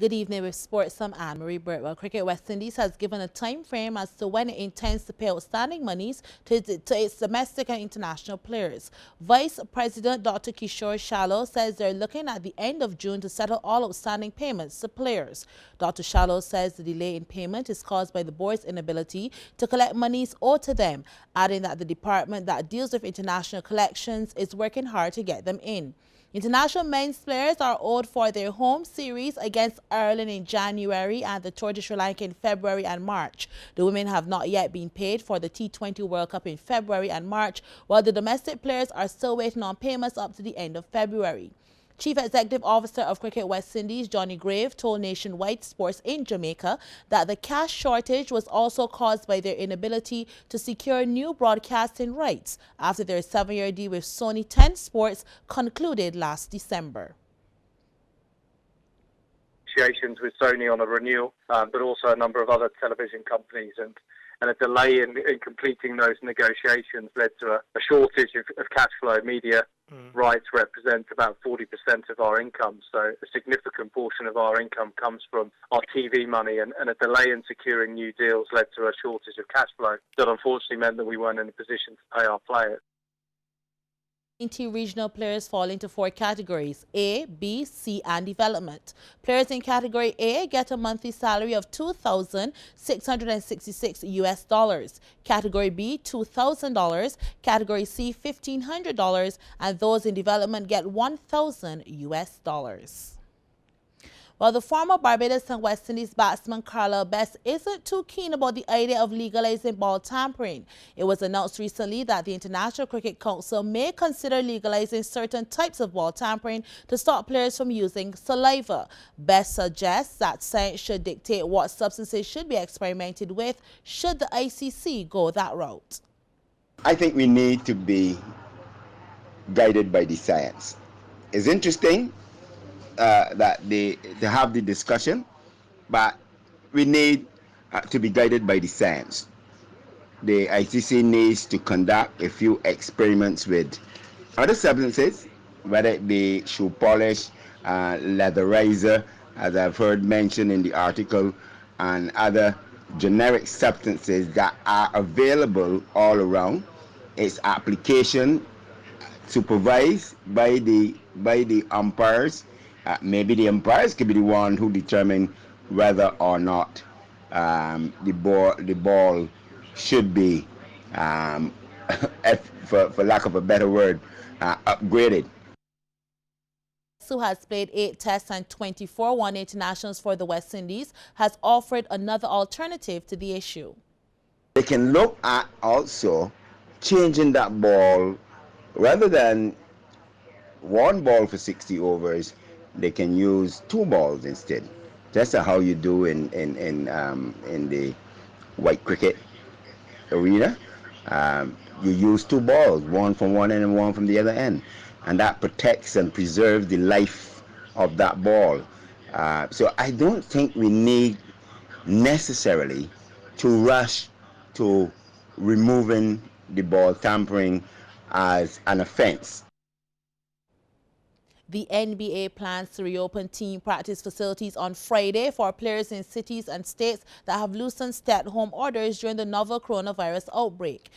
Good evening with Sports. I'm Anne-Marie Birtwell. Cricket West Indies has given a time frame as to when it intends to pay outstanding monies to its domestic and international players. Vice President Dr. Kishore Shallow says they're looking at the end of June to settle all outstanding payments to players. Dr. Shallow says the delay in payment is caused by the board's inability to collect monies owed to them, adding that the department that deals with international collections is working hard to get them in. International men's players are owed for their home series against Ireland in January and the tour to Sri Lanka in February and March. The women have not yet been paid for the T20 World Cup in February and March, while the domestic players are still waiting on payments up to the end of February. Chief Executive Officer of Cricket West Indies, Johnny Grave, told Nationwide Sports in Jamaica that the cash shortage was also caused by their inability to secure new broadcasting rights after their 7-year deal with Sony 10 Sports concluded last December. Negotiations with Sony on a renewal, but also a number of other television companies, and a delay in completing those negotiations led to a shortage of cash flow. Media rights represent about 40% of our income, so a significant portion of our income comes from our TV money, and a delay in securing new deals led to a shortage of cash flow that unfortunately meant that we weren't in a position to pay our players. 20 regional players fall into 4 categories: A, B, C, and development. Players in category A get a monthly salary of $2,666 US. Category B, $2,000. Category C, $1,500, and those in development get $1,000 US. While the former Barbados and West Indies batsman Carla Best isn't too keen about the idea of legalizing ball tampering, it was announced recently that the International Cricket Council may consider legalizing certain types of ball tampering to stop players from using saliva. Best suggests that science should dictate what substances should be experimented with should the ICC go that route. I think we need to be guided by the science. It's interesting that they have the discussion, but we need to be guided by the science. The ICC needs to conduct a few experiments with other substances, whether it be shoe polish, leatherizer, as I've heard mentioned in the article, and other generic substances that are available all around. Its application supervised by the umpires. Maybe the umpires could be the one who determine whether or not the ball should be, for lack of a better word, upgraded. Who has played 8 tests and 24 one internationals for the West Indies, has offered another alternative to the issue. They can look at also changing that ball. Rather than one ball for 60 overs, they can use 2 balls instead. That's how you do in the white cricket arena. You use 2 balls, one from one end and one from the other end, and that protects and preserves the life of that ball. So I don't think we need necessarily to rush to removing the ball tampering as an offense. The NBA plans to reopen team practice facilities on Friday for players in cities and states that have loosened stay-at-home orders during the novel coronavirus outbreak.